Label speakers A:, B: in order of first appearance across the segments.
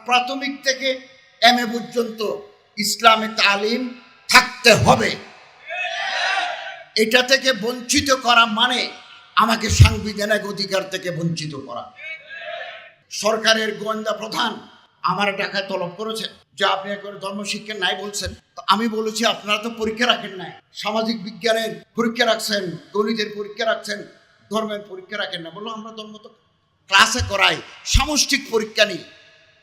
A: প্রাথমিক থেকে এমএ পর্যন্ত ইসলামী তালিম থাকতে হবে। এটা থেকে বঞ্চিত করা মানে আমাকে সাংবিধানিক অধিকার থেকে বঞ্চিত করা। সরকারের গোয়েন্দা প্রধান আমার টাকায় তলব করেছে যে আপনি একবার ধর্মশিক্ষা নাই বলছেন। তো আমি বলেছি আপনারা তো পরীক্ষা রাখেন নাই, সামাজিক বিজ্ঞানের পরীক্ষা রাখছেন, গণিতের পরীক্ষা রাখছেন, ধর্মের পরীক্ষা রাখেন না। বললো আমরা ধর্ম তো ক্লাসে করাই, সামষ্টিক পরীক্ষা নেই।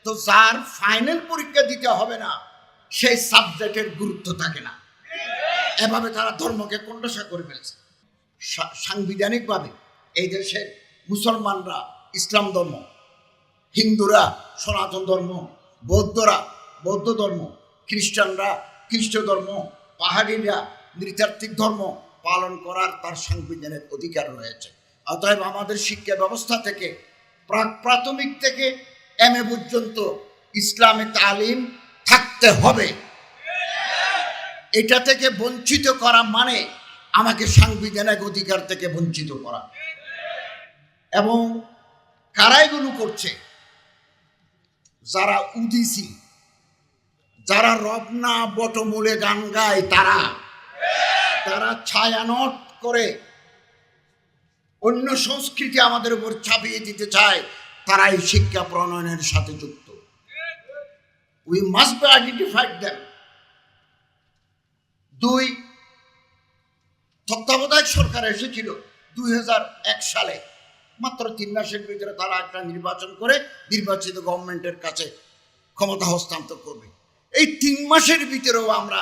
A: তো যার ফাইনাল পরীক্ষা দিতে হবে না সেই সাবজেক্টের গুরুত্ব থাকে না। এভাবে তারা ধর্মকে কোণঠাসা করে ফেলছে। সাংবিধানিকভাবে এই দেশের মুসলমানরা ইসলাম ধর্ম, হিন্দুরা সনাতন ধর্ম, বৌদ্ধরা বৌদ্ধ ধর্ম, খ্রিস্টানরা খ্রিস্ট ধর্ম, পাহাড়িরা নৃতাত্ত্বিক ধর্ম পালন করার তার সাংবিধানিক অধিকার রয়েছে। অতএব আমাদের শিক্ষা ব্যবস্থা থেকে প্রাথমিক থেকে এমএ পর্যন্ত ইসলামী তালিম থাকতে হবে। এটা থেকে বঞ্চিত করা মানে আমাকে সাংবিধানিক অধিকার থেকে বঞ্চিত করা। এবং কারা এগুলো করছে? যারা উদিসি, যারা রবনা বটমূলে গান গায়, তারা ছায়ানট করে অন্য সংস্কৃতি আমাদের উপর ছাপিয়ে দিতে চায়। তারা এই শিক্ষা প্রণয়নের সাথে যুক্ত। We must be identified them. 2, তত্ত্বাবধায়ক সরকার এসেছিল 2001 সালে। মাত্র 3 মাসের ভিতরে তারা একটা নির্বাচন করে নির্বাচিত গভর্নমেন্টের কাছে ক্ষমতা হস্তান্তর করবে। এই 3 মাসের ভিতরেও আমরা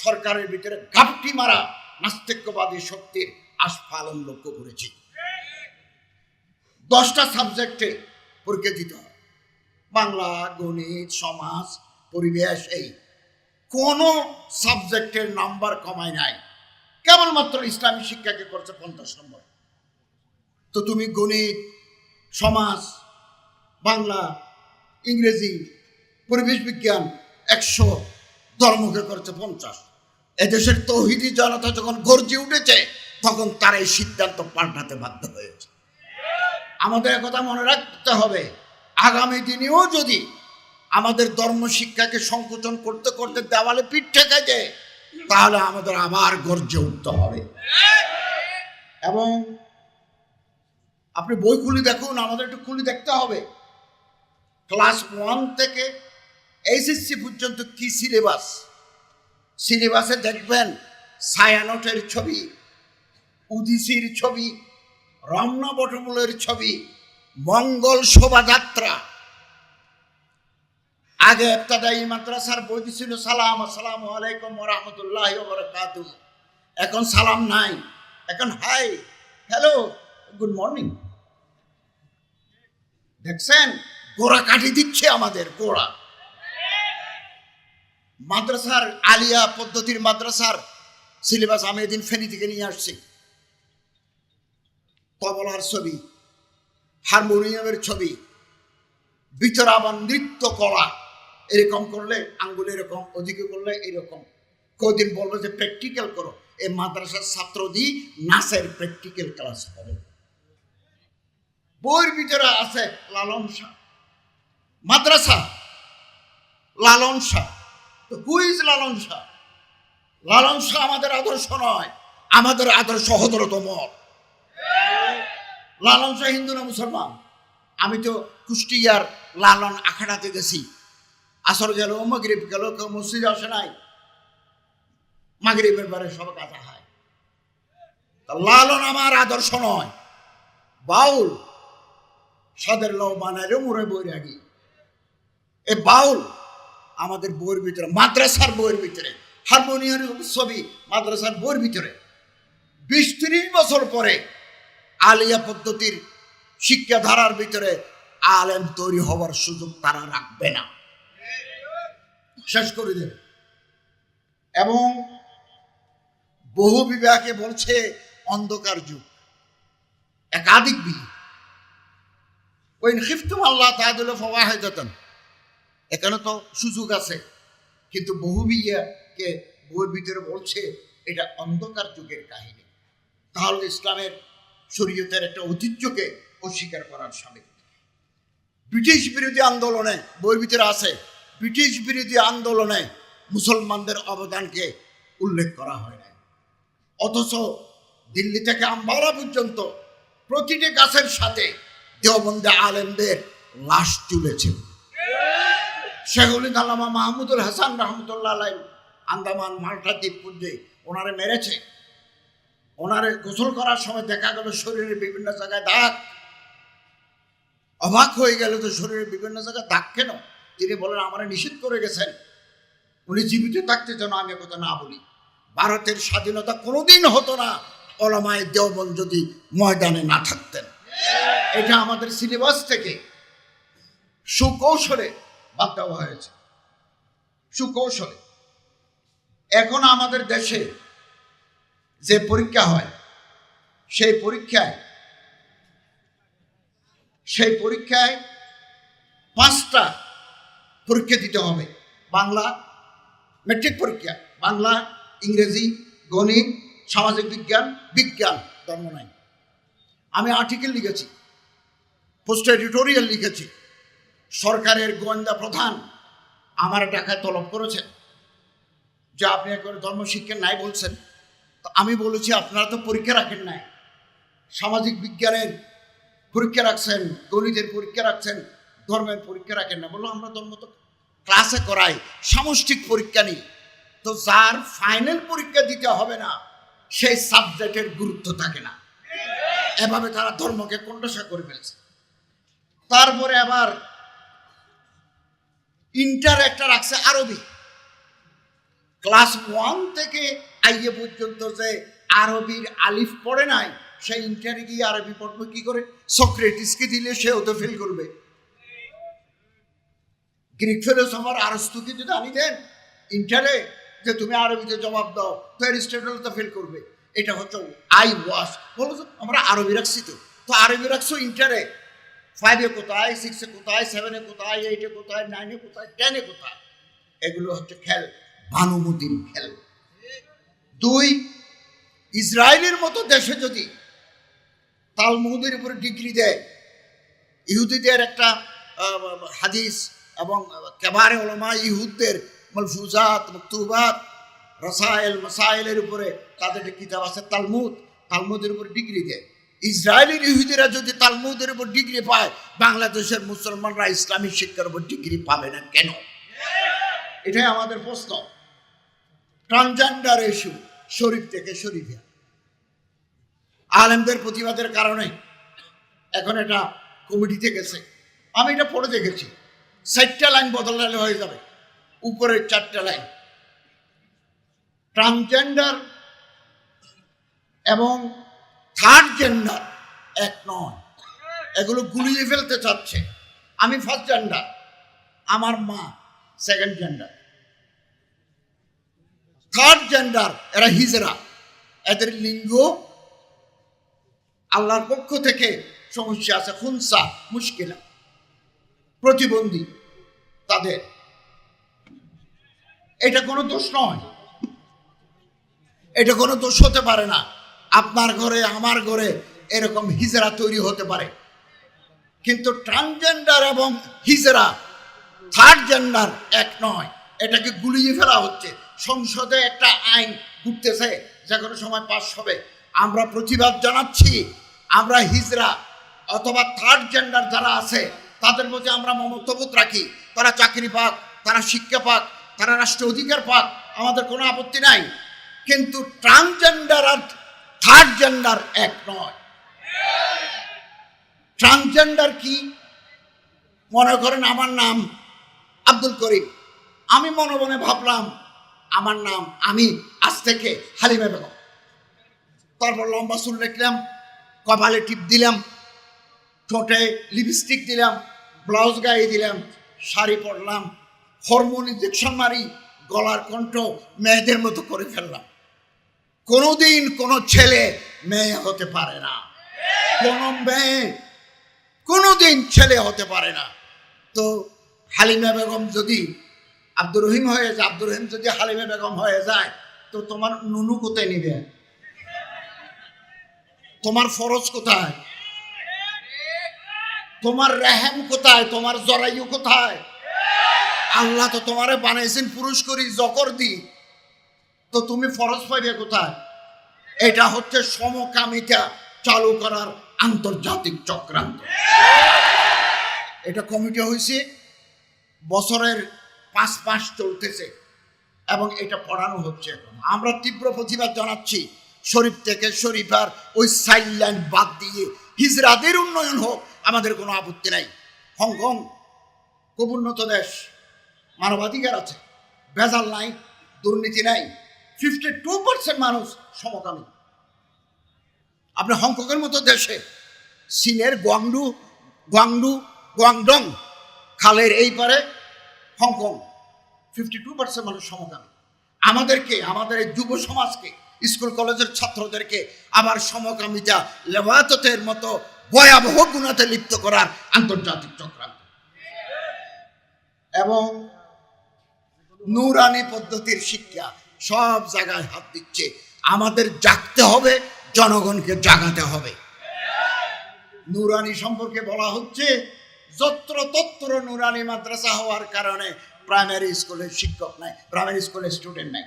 A: সরকারের ভিতরে ঘাপটি মারা নাস্তিক্যবাদী শক্তির আস্ফালন লক্ষ্য করেছি। 10টা সাবজেক্টে পরীক্ষা দিতে হয়, বাংলা, গণিত, সমাজ, পরিবেশ। এই কোনো সাবজেক্টের নাম্বার কমায় নাই, কেবলমাত্র ইসলামী শিক্ষাকে করছে 50 নম্বর। তো তুমি গণিত, সমাজ, বাংলা, ইংরেজি, পরিবেশ বিজ্ঞান 100, ধর্মকে করছে 50। এদেশের তৌহিদি জনতা যখন গর্জে উঠেছে তখন তার এই সিদ্ধান্ত পাল্টাতে বাধ্য হয়েছে। আমাদের কথা মনে রাখতে হবে, আগামী দিনেও যদি আমাদের ধর্ম শিক্ষাকে সংকোচন করতে করতে দেওয়ালে পিঠ ঠেকে যায় তাহলে আমাদের আবার গর্জে উঠতে হবে। এবং আপনি বই খুলে দেখুন, আমাদের একটু খুলে দেখতে হবে ক্লাস 1 থেকে এইচএসসি পর্যন্ত কি সিলেবাস। সিলেবাসে দেখবেন ছায়ানটের ছবি, উদিসির ছবি, রমনা বটমূলের ছবি, মঙ্গল শোভাযাত্রা। আগে ইবতদায়ী মাদ্রাসার বই ছিল সালাম, আসসালামু আলাইকুম ওয়া রাহমাতুল্লাহি ওয়া বারাকাতুহু। এখন সালাম নাই, এখন হাই, হ্যালো, গুড মর্নিং। দেখছেন গোড়া কাটি দিচ্ছে আমাদের গোড়া। মাদ্রাসার আলিয়া পদ্ধতির মাদ্রাসার সিলেবাস আমি এদিন ফেনী থেকে নিয়ে আসছি। তবলার ছবি, হারমোনিয়ামের ছবি, ভিতরে আবার নৃত্য কলা, এরকম করলে আঙ্গুল এরকম, ওদিকে করলে এরকম। কদিন বললো যে প্র্যাকটিক্যাল করো। এই মাদ্রাসার ছাত্র দিয়ে নাচের প্র্যাকটিক্যাল ক্লাস করে। বইয়ের ভিতরে আছে লালন শাহ, মাদ্রাসা লালন শাহ। তো হু ইজ লালন শাহ? লালন শাহ আমাদের আদর্শ নয়, আমাদের আদর্শ হযরত ওমর। লালন শাহ হিন্দু না মুসলমান? আমি তো কুষ্টিয়ার লালন আখাড়াতে গেছি, আসর গেল, মাগরিব গেল, কেউ মসজিদে আসে নাই, মাগরিবের পরে সব কাজা হয়। লালন আমার আদর্শ নয়, বাউল সাদের লও বানাইলে মোরে বৈরাগী। এ বাউল আমাদের বইয়ের ভিতরে, মাদ্রাসার বইয়ের ভিতরে, হারমোনিয়ামের ছবি মাদ্রাসার বইয়ের ভিতরে। 20-30 বছর পরে আলিয়া পদ্ধতির শিক্ষাধারার ভিতরে আলেম তৈরি হওয়ার সুযোগ তারা রাখবে না, শেষ করে দেবে। এবং বহু বিবাহকে বলছে অন্ধকার যুগ, একাধিক বিয়ে। ওই খিফতুম আল্লাহ তাআলা ফাওয়াহিদাতান, এখানে তো সুযোগ আছে, কিন্তু বহু বিয়েকে বইয়ের ভিতরে বলছে এটা অন্ধকার যুগের কাহিনী। তাহলে ইসলামের শরীয়তের একটা ঐতিহ্যকে অস্বীকার করার সামিল। ব্রিটিশ বিরোধী আন্দোলনে বইয়ের ভিতরে আছে, ব্রিটিশ বিরোধী আন্দোলনে মুসলমানদের অবদানকে উল্লেখ করা হয় না। অথচ দিল্লি থেকে আম্বালা পর্যন্ত প্রতিটি গাছের সাথে দেওবন্দে আলেমদের লাশ তুলেছে। শেখুল আল্লামা মাহমুদুল হাসান রহমতুল্লাহ আলাইহি আন্দামান মাল্টা দ্বীপপুঞ্জে ওনারে মেরেছে। ওনারে গোসল করার সময় দেখা গেল শরীরের বিভিন্ন জায়গায় দাগ। অবাক হয়ে গেল তো শরীরের বিভিন্ন জায়গায় দাগ কেন? তিনি বলেন আমারে নিষেধ করে গেছেন, উনি জীবিত থাকতে যেন আমি কথা না বলি। ভারতের স্বাধীনতা কোনোদিন হতো না ওলামায়ে দেওবন্দ যদি ময়দানে না থাকতেন। এটা আমাদের সিলেবাস থেকে সুকৌশলে বাদ দেওয়া হয়েছে, সুকৌশলে। এখন আমাদের দেশে যে পরীক্ষা হয় সেই পরীক্ষায় 5টা পরীক্ষা দিতে হবে। বাংলা মেট্রিক পরীক্ষা, বাংলা, ইংরেজি, গণিত, সামাজিক বিজ্ঞান, বিজ্ঞান, ধর্ম নাই। আমি আর্টিকেল লিখেছি, পোস্ট এডিটোরিয়াল লিখেছি। সরকারের গোয়েন্দা প্রধান আমার টাকায় তলব করেছেন যে আপনি একবার ধর্মশিক্ষা নাই বলছেন। তো আমি বলেছি আপনারা তো পরীক্ষা রাখেন নাই, সামাজিক বিজ্ঞানের পরীক্ষা রাখছেন, গণিতের পরীক্ষা রাখছেন, ধর্মের পরীক্ষা রাখেন না। বললো আমরা ধর্ম তো ক্লাসে করাই, সামষ্টিক পরীক্ষা নিই। তো যার ফাইনাল পরীক্ষা দিতে হবে না সেই সাবজেক্টের গুরুত্ব থাকে না। এভাবে তারা ধর্মকে কোণঠাসা করে ফেলছে। তারপরে আবার ইন্টার একটা রাখছে আরবি। ক্লাস 1 থেকে আইএ পর্যন্ত যে আরবির আলিফ পড়ে নাই, সেই ইন্টারে গিয়ে আরবি পড়বে কি করে? সক্রেটিসকে দিলে সেও তো ফেল করবে। গ্রিক ফিলোসফার আরস্তুকে যদি আনি দেন ইন্টারে যে তুমি আরবিতে জবাব দাও, তো অ্যারিস্টটল তো ফেল করবে। এটা হচ্ছে আই ওয়াশ। বলো তো আমরা আরবি রাখছি, তো আরবি রাখছো ইন্টারে, 5-এ কোথায়, 6-এ কোথায়, 7-এ কোথায়, 8-এ কোথায়, 9-এ কোথায়, 10-এ কোথায়? এগুলো হচ্ছে খেল, ভানুমতির খেল। 2, ইসরায়েলের মতো দেশে যদি তালমুদের উপরে ডিগ্রি দেয়, ইহুদিদের একটা হাদিস এবং কেবারে ওলামা ইহুদদের মালফুজাত, মকতুবাত, রাসায়েল, মাসাইলের উপরে তাদের কিতাব আছে তালমুদ, তালমুদের উপর ডিগ্রি দেয়। ইসরায়েলের ইহুদিরা যদি তালমুদের উপর ডিগ্রি পায়, বাংলাদেশের মুসলমানরা ইসলামী শিক্ষার উপর ডিগ্রি পাবে না কেন? এটাই আমাদের প্রশ্ন। ট্রান্সজেন্ডার ইস্যু শরীফ থেকে শরীফে আলেমদের প্রতিবাদের কারণে এখন এটা কমিটিতে গেছে। আমি এটা পড়ে দেখেছি, 4টা লাইন বদলালে হয়ে যাবে, উপরের 4টা লাইন। ট্রান্সজেন্ডার এবং থার্ড জেন্ডার এক নয়, এগুলো গুলিয়ে ফেলতে চাচ্ছে। আমি ফার্স্ট জেন্ডার, আমার মা সেকেন্ড জেন্ডার। থার্ড জেন্ডার এরা হিজরা, এদের লিঙ্গ আল্লাহর পক্ষ থেকে সমস্যা আছে, খুনসা, মুশকিলা, প্রতিবন্ধী তাদের। এটা কোনো দোষ নয়, এটা কোনো দোষ হতে পারে না। আপনার ঘরে আমার ঘরে এরকম হিজরা তৈরি হতে পারে, কিন্তু ট্রান্সজেন্ডার এবং হিজরা থার্ড জেন্ডার এক নয়। এটাকে গুলিয়ে ফেলা হচ্ছে। সংসদে একটা আইন ঘুরতেছে, যে কোনো সময় পাস হবে। আমরা প্রতিবাদ জানাচ্ছি। আমরা হিজরা অথবা থার্ড জেন্ডার যারা আছে তাদের প্রতি আমরা মমত্ববোধ রাখি। তারা চাকরি পাক, তারা শিক্ষা পাক, তারা রাষ্ট্র অধিকার পাক, আমাদের কোনো আপত্তি নাই। কিন্তু ট্রান্সজেন্ডার আর থার্ড জেন্ডার এক নয়। ট্রান্সজেন্ডার কি? মনে করেন আমার নাম আব্দুল করিম, আমি মনে মনে ভাবলাম আমার নাম, আমি আজ থেকে হালিমা বেগম। তারপর লম্বা চুল রাখলাম, কপালে টিপ দিলাম, ঠোঁটে লিপস্টিক দিলাম, ব্লাউজ গায়ে দিলাম, শাড়ি পরলাম, হরমোন ইঞ্জেকশন মারি, গলার কণ্ঠ মেয়েদের মতো করে ফেললাম। কোনোদিন কোনো ছেলে মেয়ে হতে পারে না, কোনো মেয়ে কোনোদিন ছেলে হতে পারে না। তো হালিমা বেগম যদি আব্দুর রহিম হয়ে যায়, আব্দুর রহিম যদি হালিমা বেগম হয়ে যায়, তো তোমার নুনু কোথায় নিবে? তোমার ফরজ কোথায়? তোমার রেহেম কোথায়? তোমার জরায়ু কোথায়? আল্লাহ তো তোমারে বানাইছেন পুরুষ করি জকর দি, তো তুমি ফরজ পাইবে কোথায়? এটা হচ্ছে সমকামিতা চালু করার আন্তর্জাতিক চক্রান্ত। এটা কমিটি হয়েছে, বছরের 5 মাস চলতেছে এবং এটা পড়ানো হচ্ছে এখন। আমরা তীব্র প্রতিবাদ জানাচ্ছি। শরীফ থেকে শরীফার ওই সাইডলাইন বাদ দিয়ে হিজরাদের উন্নয়ন হোক, আমাদের কোনো আপত্তি নাই। হংকং খুব উন্নত দেশ, মানবাধিকার আছে, ভেজাল নাই, দুর্নীতি নাই, 52% মানুষ সমকামী। আপনি হংকংয়ের মতো দেশে, চীনের গুয়াংডং খালের এই পারে হংকং, 52% মানুষ সমকামী। আমাদেরকে, আমাদের এই যুব সমাজকে, স্কুল কলেজের ছাত্রদেরকে আবার সমকামিতা লেবাততের মতো ভয়াবহ গুণাতে লিপ্ত করার আন্তর্জাতিক চক্রান্ত এবং নূরানি পদ্ধতির শিক্ষা সব জায়গায় হাত দিচ্ছে। আমাদের জাগতে হবে, জনগণকে জাগাতে হবে। নূরানি সম্পর্কে বলা হচ্ছে যত্র তত্র নূরানি মাদ্রাসা হওয়ার কারণে প্রাইমারি স্কুলের শিক্ষক নাই, প্রাইমারি স্কুলের স্টুডেন্ট নাই।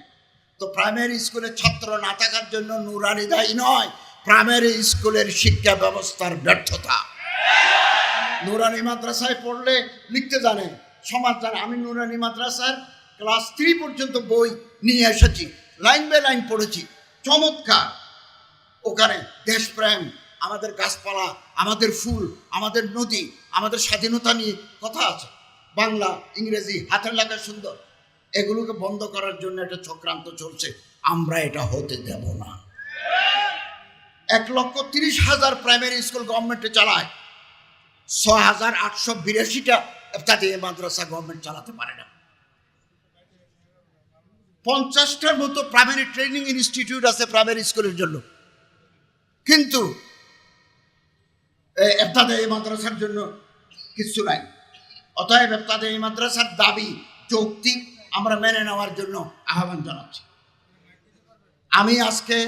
A: তো প্রাইমারি স্কুলের ছাত্র না থাকার জন্য নূরানি দায়ী নয়, প্রাইমারি স্কুলের শিক্ষা ব্যবস্থার ব্যর্থতা। নূরানি মাদ্রাসায় পড়লে লিখতে জানে, সমাজ জানে। আমি নূরানি মাদ্রাসার ক্লাস 3 পর্যন্ত বই নিয়ে এসেছি, লাইন বাই লাইন পড়েছি, চমৎকার। ওখানে দেশপ্রেম, আমাদের গাছপালা, আমাদের ফুল, আমাদের নদী, আমাদের স্বাধীনতা নিয়ে কথা আছে। বাংলা, ইংরেজি, হাতের লেখা সুন্দর। এগুলোকে বন্ধ করার জন্য একটা চক্রান্ত চলছে, আমরা এটা হতে দেব না। 1,30,000 প্রাইমারি স্কুল গভর্নমেন্টে চালায়, 6,882টা ইফতেদায়ী মাদ্রাসা গভর্নমেন্ট চালাতে পারে না। 50টার মতো প্রাইমারি ট্রেনিং ইনস্টিটিউট আছে প্রাইমারি স্কুলের জন্য, কিন্তু ইফতেদায়ী মাদ্রাসার জন্য কিছু নাই। অতএব ইফতেদায়ী মাদ্রাসার দাবি যৌক্তিক, আমরা মেনে নেওয়ার জন্য আহ্বান জানাচ্ছি। আমি আজকে